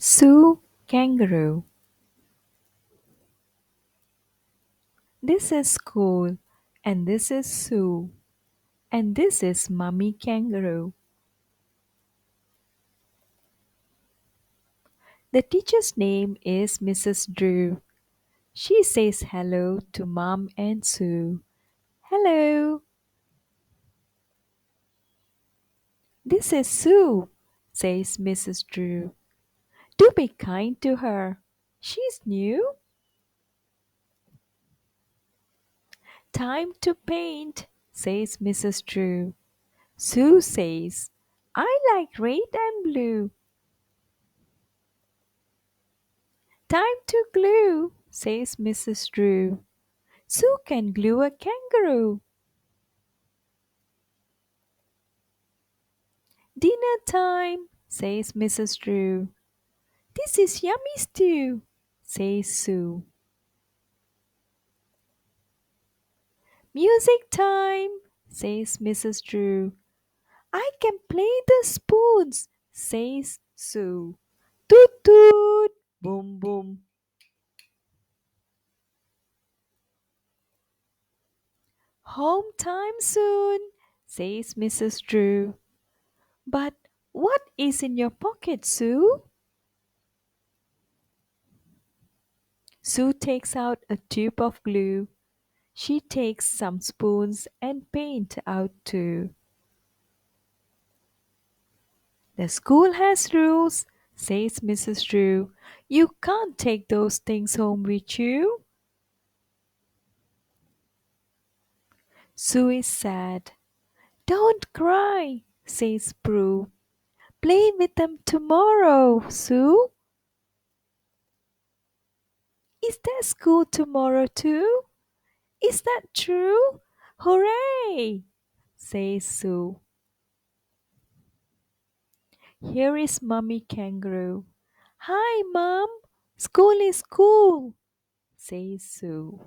Sue Kangaroo. This is school, and this is Sue, and this is Mummy Kangaroo. The teacher's name is Mrs. Drew. She says hello to Mom and Sue. Hello. This is Sue, says Mrs. Drew. Do be kind to her. She's new. Time to paint, says Mrs. Drew. Sue says, I like red and blue. Time to glue, says Mrs. Drew. Sue can glue a kangaroo. Dinner time, says Mrs. Drew. This is yummy stew, says Sue. Music time, says Mrs. Drew. I can play the spoons, says Sue. Toot toot, boom boom. Home time soon, says Mrs. Drew. But what is in your pocket, Sue? Sue takes out a tube of glue. She takes some spoons and paint out too. The school has rules, says Mrs. Drew. You can't take those things home with you. Sue is sad. Don't cry, says Prue. Play with them tomorrow, Sue. Is there school tomorrow too? Is that true? Hooray! Says Sue. Here is Mummy Kangaroo. Hi, Mom. School is cool, says Sue.